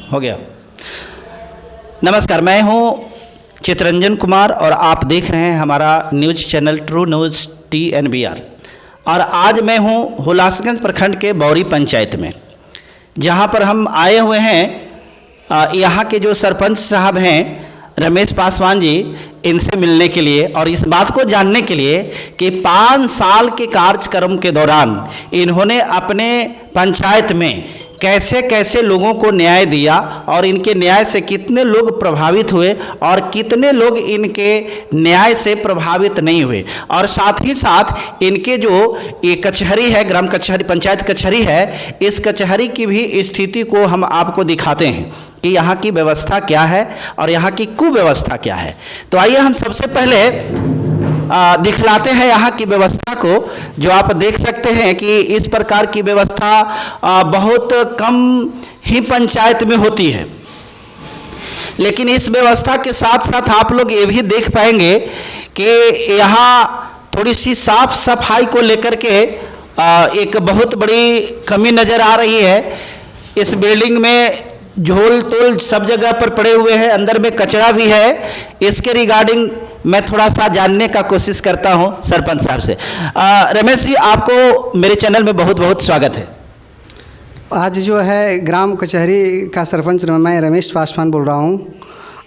हो गया। नमस्कार, मैं हूं चितरंजन कुमार और आप देख रहे हैं हमारा news channel true news TNBR। और आज मैं हूं हुलासगंज प्रखंड के बौरी पंचायत में, जहां पर हम आए हुए हैं यहां के जो सरपंच साहब हैं रमेश पासवान जी, इनसे मिलने के लिए और इस बात को जानने के लिए कि 5 साल के कार्यक्रम के दौरान इन्होंने अपने पंचायत में कैसे कैसे लोगों को न्याय दिया और इनके न्याय से कितने लोग प्रभावित हुए और कितने लोग इनके न्याय से प्रभावित नहीं हुए, और साथ ही साथ इनके जो ये कचहरी है, ग्राम कचहरी, पंचायत कचहरी है, इस कचहरी की भी स्थिति को हम आपको दिखाते हैं कि यहाँ की व्यवस्था क्या है और यहाँ की कुव्यवस्था क्या है। तो आइए हम सबसे पहले दिखलाते हैं यहाँ की व्यवस्था को, जो आप देख सकते हैं कि इस प्रकार की व्यवस्था बहुत कम ही पंचायत में होती है। लेकिन इस व्यवस्था के साथ साथ आप लोग ये भी देख पाएंगे कि यहाँ थोड़ी सी साफ सफाई को लेकर के एक बहुत बड़ी कमी नज़र आ रही है। इस बिल्डिंग में झोल तोल सब जगह पर पड़े हुए हैं, अंदर में कचरा भी है। इसके रिगार्डिंग मैं थोड़ा सा जानने का कोशिश करता हूं सरपंच साहब से। रमेश जी, आपको मेरे चैनल में बहुत बहुत स्वागत है। आज जो है ग्राम कचहरी का सरपंच मैं रमेश पासवान बोल रहा हूं।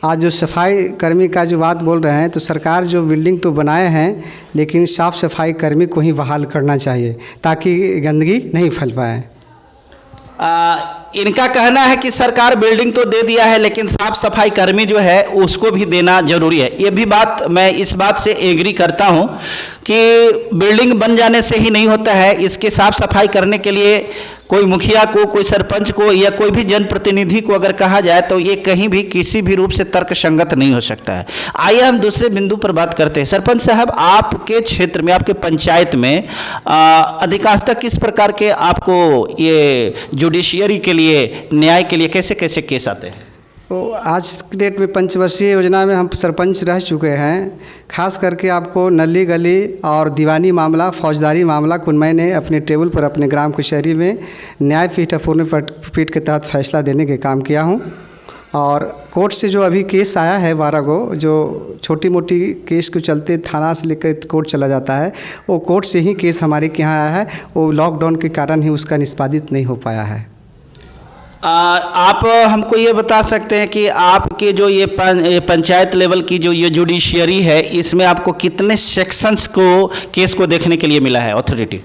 आज जो सफाई कर्मी का जो बात बोल रहे हैं, तो सरकार जो बिल्डिंग तो बनाए हैं, लेकिन साफ़ सफाई कर्मी को ही बहाल करना चाहिए ताकि गंदगी नहीं फैल पाए। इनका कहना है कि सरकार बिल्डिंग तो दे दिया है, लेकिन साफ सफाई कर्मी जो है उसको भी देना जरूरी है। ये भी बात, मैं इस बात से एग्री करता हूं कि बिल्डिंग बन जाने से ही नहीं होता है, इसके साफ सफाई करने के लिए कोई मुखिया को, कोई सरपंच को या कोई भी जनप्रतिनिधि को अगर कहा जाए तो ये कहीं भी किसी भी रूप से तर्क संगत नहीं हो सकता है। आइए हम दूसरे बिंदु पर बात करते हैं। सरपंच साहब, आपके क्षेत्र में, आपके पंचायत में अधिकांशतः किस प्रकार के आपको ये जुडिशियरी के लिए, न्याय के लिए कैसे कैसे केस आते हैं? तो आज के डेट में पंचवर्षीय योजना में हम सरपंच रह चुके हैं। खास करके आपको नली गली और दीवानी मामला, फौजदारी मामला को मैंने अपने टेबल पर अपने ग्राम कचहरी में न्यायपीठ अपूर्ण पीठ के तहत फैसला देने के काम किया हूं। और कोर्ट से जो अभी केस आया है 12 गो, जो छोटी मोटी केस को चलते थाना से लेकर कोर्ट चला जाता है, वो कोर्ट से ही केस हमारे के यहाँ आया है। वो लॉकडाउन के कारण ही उसका निष्पादित नहीं हो पाया है। आप हमको ये बता सकते हैं कि आपके जो ये पंचायत लेवल की जो ये जुडिशियरी है, इसमें आपको कितने सेक्शंस को, केस को देखने के लिए मिला है अथॉरिटी?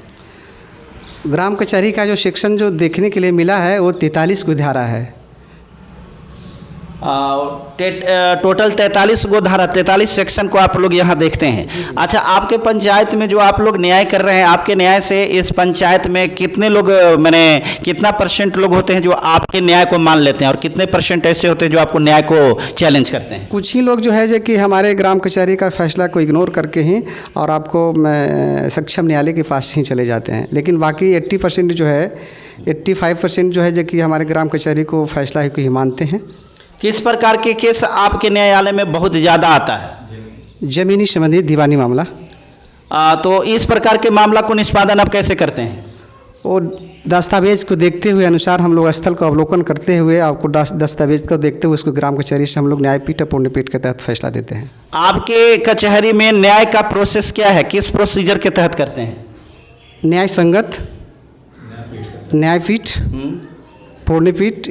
ग्राम कचहरी का जो सेक्शन जो देखने के लिए मिला है वो 43 को धारा है। टोटल 43 गो धारा, 43 सेक्शन को आप लोग यहाँ देखते हैं। अच्छा, आपके पंचायत में जो आप लोग न्याय कर रहे हैं, आपके न्याय से इस पंचायत में कितने लोग, मैंने कितना % लोग होते हैं जो आपके न्याय को मान लेते हैं और कितने % ऐसे होते हैं जो आपको न्याय को चैलेंज करते हैं? कुछ ही लोग जो है कि हमारे ग्राम कचहरी का फैसला को इग्नोर करके ही और आपको सक्षम न्यायालय के पास ही चले जाते हैं। लेकिन बाकी 80% जो है, 85% जो है कि हमारे ग्राम कचहरी को फैसला को ही मानते हैं। किस प्रकार के केस आपके न्यायालय में बहुत ज़्यादा आता है? जमीनी संबंधी दीवानी मामला। तो इस प्रकार के मामला को निष्पादन आप कैसे करते हैं? वो दस्तावेज को देखते हुए अनुसार हम लोग स्थल का अवलोकन करते हुए, आपको दस्तावेज को देखते हुए उसको ग्राम कचहरी से हम लोग न्यायपीठ अपूर्ण पीठ के तहत फैसला देते हैं। आपके कचहरी में न्याय का प्रोसेस क्या है? किस प्रोसीजर के तहत करते हैं? न्याय संगत, न्यायपीठ, पूर्ण पीठ।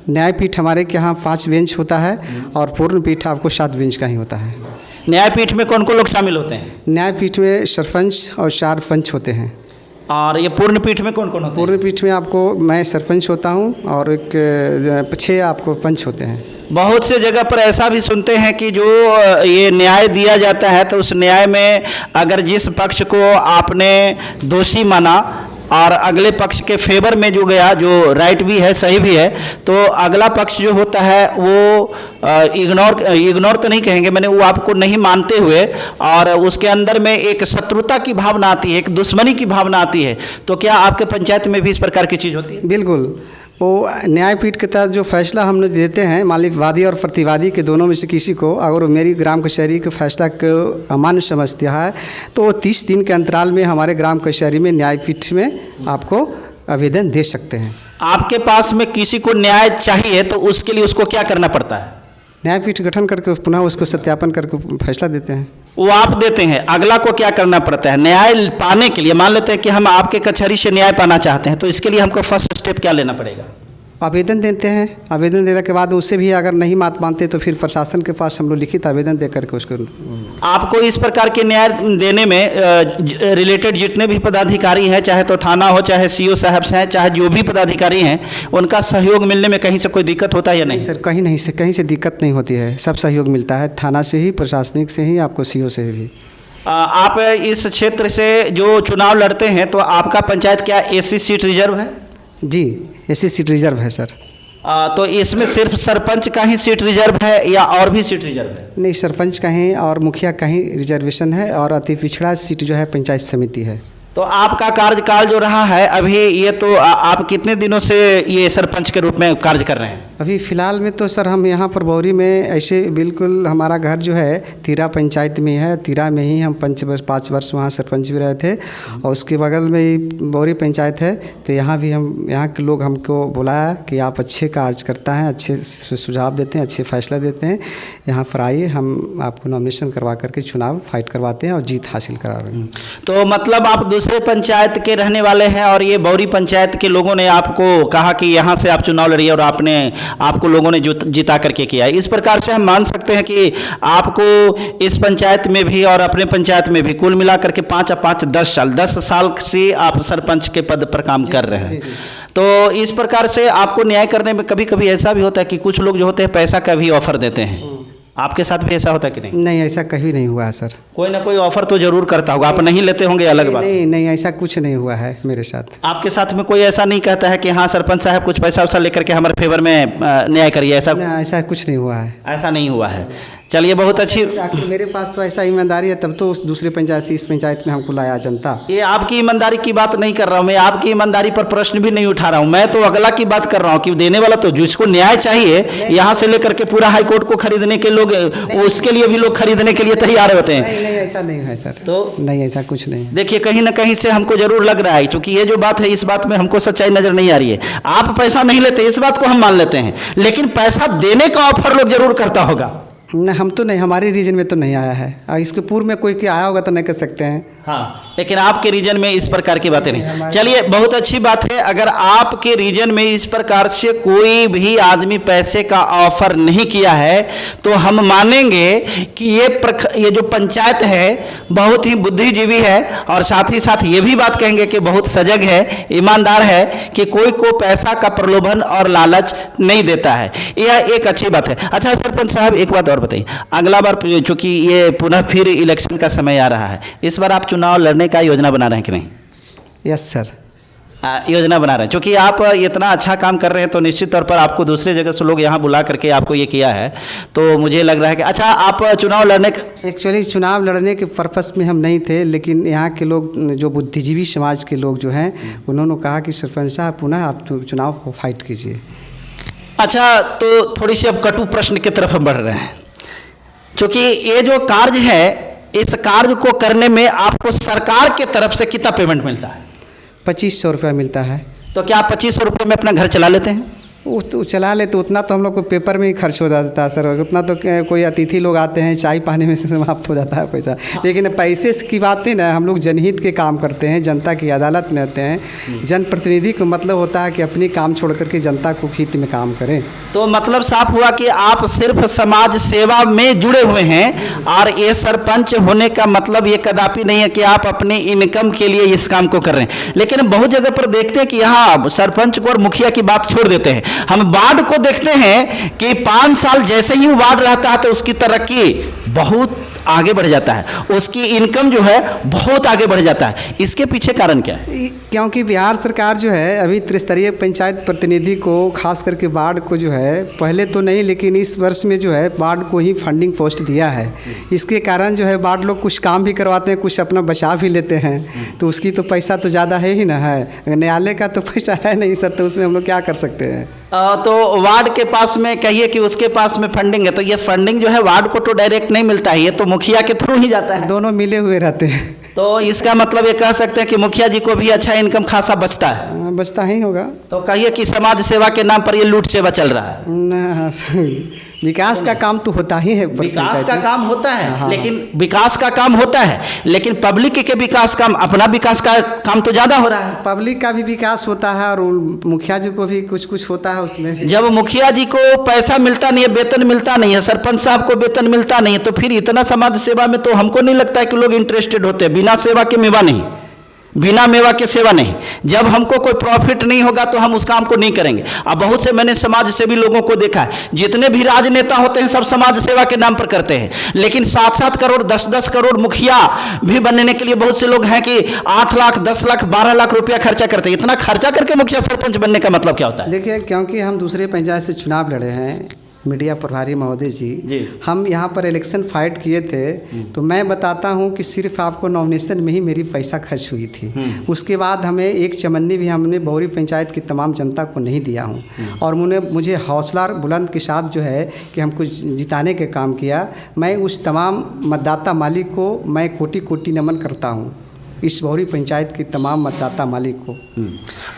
न्यायपीठ हमारे के यहाँ 5 बेंच होता है और पूर्ण पीठ आपको 7 बेंच का ही होता है। न्यायपीठ में कौन कौन लोग शामिल होते हैं? न्यायपीठ में सरपंच और 4 पंच होते हैं। और ये पूर्ण पीठ में कौन कौन होते हैं? पूर्ण पीठ में आपको मैं सरपंच होता हूँ और एक 6 आपको पंच होते हैं। बहुत से जगह पर ऐसा भी सुनते हैं कि जो ये न्याय दिया जाता है तो उस न्याय में अगर जिस पक्ष को आपने दोषी माना और अगले पक्ष के फेवर में जो गया, जो राइट भी है, सही भी है, तो अगला पक्ष जो होता है वो इग्नोर तो नहीं कहेंगे मैंने, वो आपको नहीं मानते हुए और उसके अंदर में एक शत्रुता की भावना आती है, एक दुश्मनी की भावना आती है। तो क्या आपके पंचायत में भी इस प्रकार की चीज़ होती है? बिल्कुल। वो न्यायपीठ के तहत जो फैसला हम लोग देते हैं, मान लीजिए वादी और प्रतिवादी के दोनों में से किसी को अगर मेरी ग्राम कचहरी के फैसला को अमान्य समझता है तो 30 दिन के अंतराल में हमारे ग्राम कचहरी में न्यायपीठ में आपको आवेदन दे सकते हैं। आपके पास में किसी को न्याय चाहिए तो उसके लिए उसको क्या करना पड़ता है? न्यायपीठ गठन करके पुनः उसको सत्यापन करके फैसला देते हैं। वो आप देते हैं, अगला को क्या करना पड़ता है न्याय पाने के लिए? मान लेते हैं कि हम आपके कचहरी से न्याय पाना चाहते हैं, तो इसके लिए हमको फर्स्ट स्टेप क्या लेना पड़ेगा? आवेदन देते हैं, आवेदन देने के बाद उससे भी अगर नहीं बात मानते तो फिर प्रशासन के पास हम लोग लिखित आवेदन दे करके उसको। आपको इस प्रकार के न्याय देने में रिलेटेड जितने भी पदाधिकारी हैं, चाहे तो थाना हो, चाहे सीओ साहब से हैं, चाहे जो भी पदाधिकारी हैं, उनका सहयोग मिलने में कहीं से कोई दिक्कत होता है या नहीं? सर कहीं से दिक्कत नहीं होती है, सब सहयोग मिलता है, थाना से ही, प्रशासनिक से ही, आपको सीओ से भी। आप इस क्षेत्र से जो चुनाव लड़ते हैं तो आपका पंचायत क्या एसी सीट रिजर्व है? जी, एसी सीट रिजर्व है सर। तो इसमें सिर्फ सरपंच का ही सीट रिजर्व है या और भी सीट रिजर्व है? नहीं, सरपंच का ही और मुखिया का ही रिजर्वेशन है, और अति पिछड़ा सीट जो है पंचायत समिति है। तो आपका कार्यकाल जो रहा है अभी, ये तो आप कितने दिनों से ये सरपंच के रूप में कार्य कर रहे हैं? अभी फ़िलहाल में तो सर हम यहाँ पर बौरी में ऐसे बिल्कुल, हमारा घर जो है तीरा पंचायत में है, तीरा में ही हम 5 वर्ष वहाँ सरपंच भी रहे थे, और उसके बगल में ही बौरी पंचायत है। तो यहाँ भी हम, यहाँ के लोग हमको बुलाया कि आप अच्छे कार्य करता हैं, अच्छे सुझाव देते हैं, अच्छे फैसला देते हैं, यहाँ पर आइए, हम आपको नॉमिनेशन करवा करके चुनाव फाइट करवाते हैं और जीत हासिल करा रहे हैं। तो मतलब आप दूसरे पंचायत के रहने वाले हैं और ये बौरी पंचायत के लोगों ने आपको कहा कि यहाँ से आप चुनाव लड़िए और आपको लोगों ने जिता करके किया है। इस प्रकार से हम मान सकते हैं कि आपको इस पंचायत में भी और अपने पंचायत में भी कुल मिलाकर के 5 और 5 10 साल से आप सरपंच के पद पर काम कर रहे हैं। तो इस प्रकार से आपको न्याय करने में कभी कभी ऐसा भी होता है कि कुछ लोग जो होते हैं पैसा का भी ऑफर देते हैं, आपके साथ भी ऐसा होता है कि नहीं? नहीं, ऐसा कभी नहीं हुआ है सर। कोई ना कोई ऑफर तो जरूर करता होगा, आप नहीं लेते होंगे, अलग बात। नहीं, ऐसा कुछ नहीं हुआ है मेरे साथ। आपके साथ में कोई ऐसा नहीं कहता है कि हाँ सरपंच साहब कुछ पैसा वैसा लेकर के हमारे फेवर में न्याय करिए, ऐसा कुछ नहीं हुआ है। ऐसा नहीं हुआ है। चलिए, बहुत अच्छी। मेरे पास तो ऐसा ईमानदारी है, तब तो उस दूसरे पंचायत से इस पंचायत में हमको लाया जनता। ये आपकी ईमानदारी की बात नहीं कर रहा हूँ मैं, आपकी ईमानदारी पर प्रश्न भी नहीं उठा रहा हूँ मैं, तो अगला की बात कर रहा हूँ कि देने वाला तो जिसको न्याय चाहिए, यहाँ से लेकर के पूरा हाई कोर्ट को खरीदने के लोग, उसके लिए भी लोग खरीदने के लिए तैयार होते हैं। नहीं, ऐसा नहीं है सर। तो नहीं, ऐसा कुछ नहीं। देखिए, कहीं ना कहीं से हमको जरूर लग रहा है, क्योंकि ये जो बात है इस बात में हमको सच्चाई नजर नहीं आ रही है। आप पैसा नहीं लेते, इस बात को हम मान लेते हैं, लेकिन पैसा देने का ऑफर लोग जरूर करता होगा। नहीं, हम तो नहीं, हमारे रीजन में तो नहीं आया है, और इसके पूर्व में कोई आया होगा तो नहीं कर सकते हैं। हाँ, लेकिन आपके रीजन में इस प्रकार की बातें नहीं। चलिए, बहुत अच्छी बात है। अगर आपके रीजन में इस प्रकार से कोई भी आदमी पैसे का ऑफर नहीं किया है तो हम मानेंगे कि ये जो पंचायत है बहुत ही बुद्धिजीवी है, और साथ ही साथ ये भी बात कहेंगे कि बहुत सजग है, ईमानदार है, कि कोई को पैसा का प्रलोभन और लालच नहीं देता है। यह एक अच्छी बात है। अच्छा सरपंच साहब, एक बात और बताइए, अगला बार चूंकि ये पुनः फिर इलेक्शन का समय आ रहा है, इस बार आप चुनाव लड़ने का योजना बना रहे हैं कि नहीं? यस सर, योजना बना रहे हैं। क्योंकि आप इतना अच्छा काम कर रहे हैं तो निश्चित तौर पर आपको दूसरे जगह से लोग यहाँ बुला करके आपको ये किया है, तो मुझे लग रहा है कि अच्छा आप चुनाव लड़ने एक्चुअली चुनाव लड़ने के पर्पस में हम नहीं थे, लेकिन यहाँ के लोग, जो बुद्धिजीवी समाज के लोग जो हैं, उन्होंने कहा कि सरपंच साहब पुनः आप चुनाव को फाइट कीजिए। अच्छा, तो थोड़ी सी अब कटु प्रश्न की तरफ हम बढ़ रहे हैं, क्योंकि ये जो कार्य है, इस कार्य को करने में आपको सरकार के तरफ से कितना पेमेंट मिलता है? 2500 रुपया मिलता है। तो क्या आप 2500 रुपये में अपना घर चला लेते हैं? वो चला ले तो उतना तो हम लोग को पेपर में ही खर्च हो जाता है सर, उतना तो कोई अतिथि लोग आते हैं चाय पानी में से समाप्त हो जाता है पैसा। लेकिन पैसे की बात नहीं ना, हम लोग जनहित के काम करते हैं, जनता की अदालत में रहते हैं। जनप्रतिनिधि का मतलब होता है कि अपनी काम छोड़ करके जनता को हित में काम करें। तो मतलब साफ हुआ कि आप सिर्फ समाज सेवा में जुड़े हुए हैं, और ये सरपंच होने का मतलब ये कदापि नहीं है कि आप अपने इनकम के लिए इस काम को कर रहे हैं। लेकिन बहुत जगह पर देखते हैं कि यहाँ सरपंच को और मुखिया की बात छोड़ देते हैं, हम वार्ड को देखते हैं कि 5 साल जैसे ही वार्ड रहता है तो उसकी तरक्की बहुत आगे बढ़ जाता है, उसकी इनकम जो है बहुत आगे बढ़ जाता है। इसके पीछे कारण क्या है? क्योंकि बिहार सरकार जो है अभी त्रिस्तरीय पंचायत प्रतिनिधि को, खास करके वार्ड को जो है, पहले तो नहीं लेकिन इस वर्ष में जो है वार्ड को ही फंडिंग पोस्ट दिया है। इसके कारण जो है वार्ड लोग कुछ काम भी करवाते हैं, कुछ अपना बचा भी लेते हैं, तो उसकी तो पैसा तो ज़्यादा है ही ना है। न्यायालय का तो पैसा है नहीं सर, तो उसमें हम लोग क्या कर सकते हैं? तो वार्ड के पास में कहिए कि उसके पास में फंडिंग है, तो ये फंडिंग जो है वार्ड को तो डायरेक्ट नहीं मिलता है, ये तो मुखिया के थ्रू ही जाता है। दोनों मिले हुए रहते हैं। तो इसका मतलब ये कह सकते हैं कि मुखिया जी को भी अच्छा इनकम खासा बचता है। बचता ही होगा। तो कहिए कि समाज सेवा के नाम पर ये लूट सेवा चल रहा है। विकास का काम तो होता ही है, विकास का काम होता है, हाँ। लेकिन विकास का काम होता है, लेकिन पब्लिक के विकास काम, अपना विकास का काम तो ज्यादा हो रहा है। पब्लिक का भी विकास होता है और मुखिया जी को भी कुछ कुछ होता है उसमें भी। जब मुखिया जी को पैसा मिलता नहीं है, वेतन मिलता नहीं है, सरपंच साहब को वेतन मिलता नहीं है, तो फिर इतना समाज सेवा में तो हमको नहीं लगता है कि लोग इंटरेस्टेड होते हैं। बिना सेवा के मेवा नहीं, बिना मेवा के सेवा नहीं। जब हमको कोई प्रॉफिट नहीं होगा तो हम उस काम को नहीं करेंगे। अब बहुत से मैंने समाज सेवी लोगों को देखा है, जितने भी राजनेता होते हैं सब समाज सेवा के नाम पर करते हैं, लेकिन 7-7 करोड़ 10-10 करोड़ मुखिया भी बनने के लिए बहुत से लोग हैं कि 8 लाख 10 लाख 12 लाख रुपया खर्चा करते हैं। इतना खर्चा करके मुखिया सरपंच बनने का मतलब क्या होता है? देखिए, क्योंकि हम दूसरे पंचायत से चुनाव लड़े हैं, मीडिया प्रभारी महोदय जी, हम यहाँ पर इलेक्शन फाइट किए थे, तो मैं बताता हूँ कि सिर्फ आपको नॉमिनेशन में ही मेरी पैसा खर्च हुई थी। उसके बाद हमें एक चमन्नी भी हमने बौरी पंचायत की तमाम जनता को नहीं दिया हूँ। और मुझे हौसला बुलंद के साथ जो है कि हमको जिताने के काम किया। मैं उस तमाम मतदाता मालिक को मैं कोटि कोटि नमन करता हूँ, इस बौरी पंचायत के तमाम मतदाता मालिक को।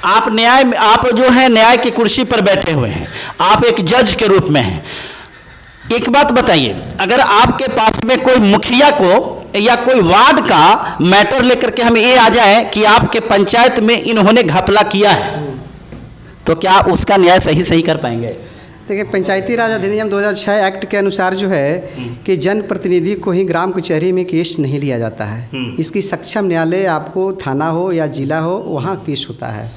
आप जो है न्याय की कुर्सी पर बैठे हुए हैं, आप एक जज के रूप में हैं। एक बात बताइए, अगर आपके पास में कोई मुखिया को या कोई वार्ड का मैटर लेकर के हम ये आ जाए कि आपके पंचायत में इन्होंने घपला किया है, तो क्या उसका न्याय सही कर पाएंगे? देखिए, पंचायती राज अधिनियम 2006 एक्ट के अनुसार जो है कि जनप्रतिनिधि को ही ग्राम कचहरी में केस नहीं लिया जाता है। इसकी सक्षम न्यायालय, आपको थाना हो या जिला हो, वहाँ केस होता है।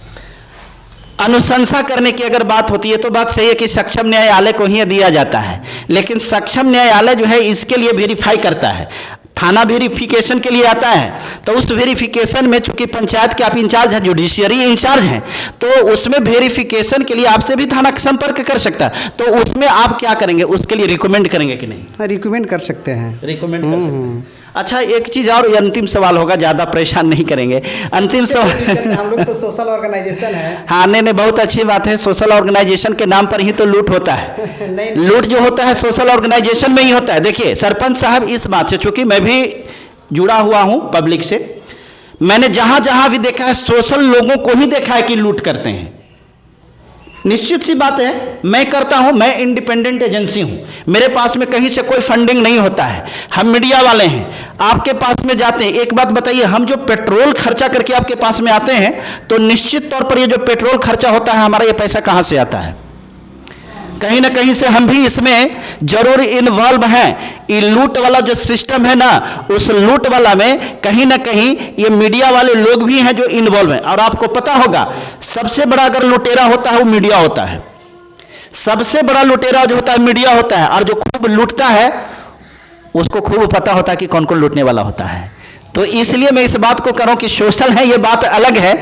अनुशंसा करने की अगर बात होती है तो बात सही है कि सक्षम न्यायालय को ही दिया जाता है, लेकिन सक्षम न्यायालय जो है इसके लिए वेरीफाई करता है। थाना वेरिफिकेशन के लिए आता है, तो उस वेरिफिकेशन में चूंकि पंचायत के आप इंचार्ज हैं, जुडिशियरी इंचार्ज हैं, तो उसमें वेरिफिकेशन के लिए आपसे भी थाना संपर्क कर सकता है। तो उसमें आप क्या करेंगे, उसके लिए रिकमेंड करेंगे कि नहीं? रिकमेंड कर सकते हैं। रिकमेंड कर सकते हैं। अच्छा, एक चीज़ और, अंतिम सवाल होगा, ज़्यादा परेशान नहीं करेंगे। अंतिम सवाल, हम लोग तो सोशल ऑर्गेनाइजेशन है। हाँ, नहीं, बहुत अच्छी बात है। सोशल ऑर्गेनाइजेशन के नाम पर ही तो लूट होता है। लूट जो होता है सोशल ऑर्गेनाइजेशन में ही होता है। देखिए सरपंच साहब, इस बात से, चूंकि मैं भी जुड़ा हुआ हूं पब्लिक से, मैंने जहां जहां भी देखा है सोशल लोगों को ही देखा है कि लूट करते हैं। निश्चित सी बात है, मैं करता हूं, मैं इंडिपेंडेंट एजेंसी हूं, मेरे पास में कहीं से कोई फंडिंग नहीं होता है। हम मीडिया वाले हैं, आपके पास में जाते हैं। एक बात बताइए, हम जो पेट्रोल खर्चा करके आपके पास में आते हैं, तो निश्चित तौर पर ये जो पेट्रोल खर्चा होता है, हमारा ये पैसा कहां से आता है? कहीं ना कहीं से हम भी इसमें जरूर इन्वॉल्व हैं। ये लूट वाला जो सिस्टम है ना, उस लूट वाला में कहीं ना कहीं ये मीडिया वाले लोग भी हैं जो इन्वॉल्व हैं। और आपको पता होगा, सबसे बड़ा अगर लुटेरा होता है वो मीडिया होता है। सबसे बड़ा लुटेरा जो होता है मीडिया होता है, और जो खूब लूटता है उसको खूब पता होता है कि कौन कौन लूटने वाला होता है। तो इसलिए मैं इस बात को करूं कि सोशल है, ये बात अलग है,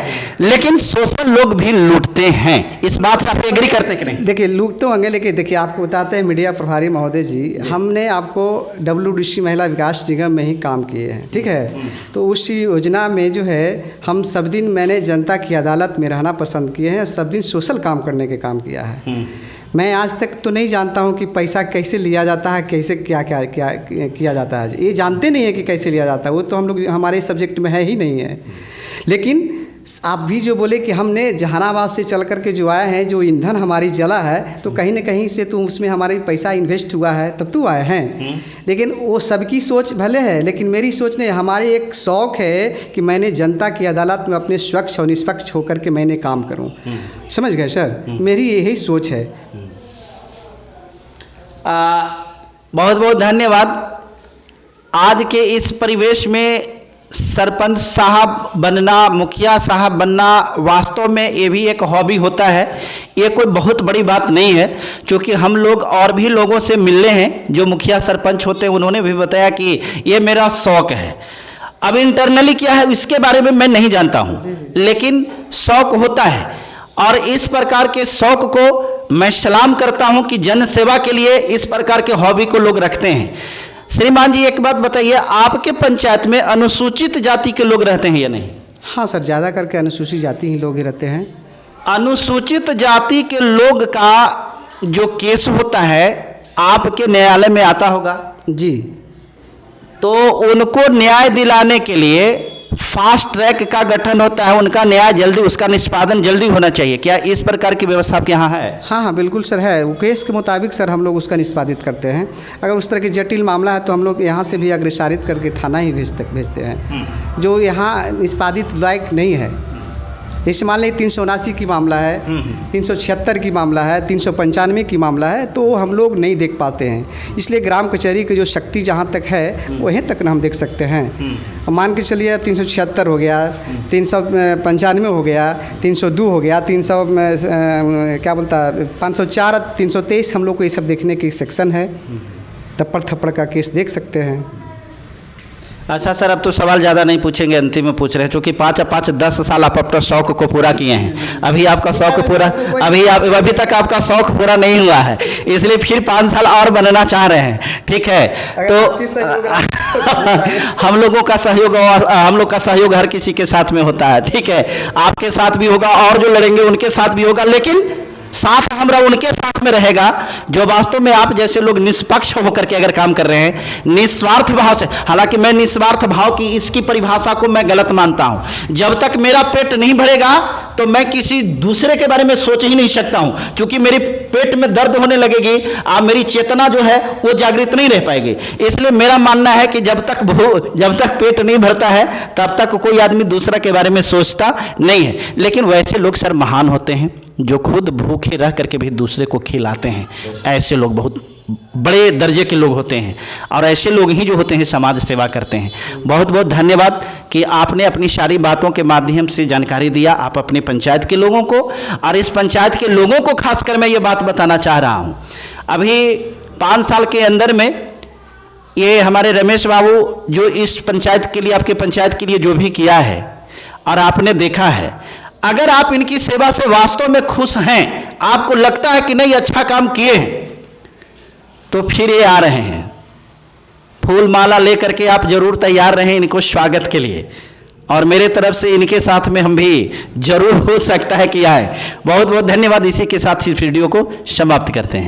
लेकिन सोशल लोग भी लूटते हैं। इस बात से आप एग्री करते हैं कि नहीं? देखिए, लूट तो होंगे, लेकिन देखिए आपको बताते हैं मीडिया प्रभारी महोदय जी, हमने आपको WDC महिला विकास निगम में ही काम किए हैं, ठीक है। तो उस योजना में जो है हम सब दिन, मैंने जनता की अदालत में रहना पसंद किए हैं, सब दिन सोशल काम करने के काम किया है। मैं आज तक तो नहीं जानता हूँ कि पैसा कैसे लिया जाता है, कैसे क्या क्या क्या किया जाता है, ये जानते नहीं है कि कैसे लिया जाता है। वो तो हम लोग, हमारे सब्जेक्ट में है ही नहीं है। लेकिन आप भी जो बोले कि हमने जहानाबाद से चल कर के जो आए हैं, जो ईंधन हमारी जला है, तो कहीं ना कहीं से तो उसमें हमारी पैसा इन्वेस्ट हुआ है, तब तो आए हैं। लेकिन वो सबकी सोच भले है, लेकिन मेरी सोच नहीं। हमारे एक शौक़ है कि मैंने जनता की अदालत में अपने स्वच्छ और निष्पक्ष होकर के मैंने काम करूं। समझ गए सर? मेरी यही सोच है। बहुत बहुत धन्यवाद। आज के इस परिवेश में सरपंच साहब बनना, मुखिया साहब बनना, वास्तव में ये भी एक हॉबी होता है। ये कोई बहुत बड़ी बात नहीं है, क्योंकि हम लोग और भी लोगों से मिलने हैं जो मुखिया सरपंच होते हैं, उन्होंने भी बताया कि ये मेरा शौक़ है। अब इंटरनली क्या है इसके बारे में मैं नहीं जानता हूँ, लेकिन शौक़ होता है। और इस प्रकार के शौक़ को मैं सलाम करता हूँ कि जन सेवा के लिए इस प्रकार के हॉबी को लोग रखते हैं। श्रीमान जी, एक बात बताइए, आपके पंचायत में अनुसूचित जाति के लोग रहते हैं या नहीं? हाँ सर, ज़्यादा करके अनुसूचित जाति ही लोग ही रहते हैं। अनुसूचित जाति के लोग का जो केस होता है आपके न्यायालय में आता होगा? जी। तो उनको न्याय दिलाने के लिए फास्ट ट्रैक का गठन होता है, उनका न्याय जल्दी, उसका निष्पादन जल्दी होना चाहिए। क्या इस प्रकार की व्यवस्था आपके यहाँ है? हाँ हाँ बिल्कुल सर है। वो केस के मुताबिक सर हम लोग उसका निष्पादित करते हैं। अगर उस तरह की जटिल मामला है तो हम लोग यहाँ से भी अग्रसारित करके थाना ही भेजते हैं, जो यहाँ निष्पादित लायक नहीं है। जैसे मान लीजिए 379 की मामला है, 376 की मामला है, 395 की मामला है, तो हम लोग नहीं देख पाते हैं। इसलिए ग्राम कचहरी की जो शक्ति जहाँ तक है वहीं तक ना हम देख सकते हैं। मान के चलिए अब 376 हो गया, 395 हो गया, 302 हो गया, 300 क्या बोलता 504, 323 हम लोग को ये सब देखने की सेक्शन है। तप्पड़ थप्पड़ का केस देख सकते हैं। अच्छा सर, अब तो सवाल ज़्यादा नहीं पूछेंगे, अंतिम में पूछ रहे हैं, क्योंकि 10 साल आप अपना शौक़ को पूरा किए हैं। अभी आपका शौक़ पूरा, अभी तक आपका शौक़ पूरा नहीं हुआ है, इसलिए फिर 5 साल और बनना चाह रहे हैं। ठीक है, तो हम लोगों का सहयोग और हम लोग का सहयोग हर किसी के साथ में होता है। ठीक है, आपके साथ भी होगा और जो लड़ेंगे उनके साथ भी होगा, लेकिन साथ हमरा उनके साथ में रहेगा जो वास्तव में आप जैसे लोग निष्पक्ष होकर के अगर काम कर रहे हैं, निस्वार्थ भाव से। हालांकि मैं निस्वार्थ भाव की इसकी परिभाषा को मैं गलत मानता हूं। जब तक मेरा पेट नहीं भरेगा तो मैं किसी दूसरे के बारे में सोच ही नहीं सकता हूं, क्योंकि मेरे पेट में दर्द होने लगेगी, आप मेरी चेतना जो है वो जागृत नहीं रह पाएगी। इसलिए मेरा मानना है कि जब तक पेट नहीं भरता है तब तक कोई आदमी दूसरा के बारे में सोचता नहीं है। लेकिन वैसे लोग सर महान होते हैं जो खुद भूखे रह करके भी दूसरे को खिलाते हैं। ऐसे लोग बहुत बड़े दर्जे के लोग होते हैं, और ऐसे लोग ही जो होते हैं समाज सेवा करते हैं। बहुत बहुत धन्यवाद कि आपने अपनी सारी बातों के माध्यम से जानकारी दिया, आप अपने पंचायत के लोगों को, और इस पंचायत के लोगों को खासकर मैं ये बात बताना चाह रहा हूँ। अभी 5 साल के अंदर में ये हमारे रमेश बाबू जो इस पंचायत के लिए, आपके पंचायत के लिए जो भी किया है और आपने देखा है, अगर आप इनकी सेवा से वास्तव में खुश हैं, आपको लगता है कि नहीं अच्छा काम किए हैं, तो फिर ये आ रहे हैं। फूल माला लेकर के आप जरूर तैयार रहें इनको स्वागत के लिए, और मेरे तरफ से इनके साथ में हम भी जरूर हो सकता है कि आए। बहुत बहुत धन्यवाद। इसी के साथ इस वीडियो को समाप्त करते हैं।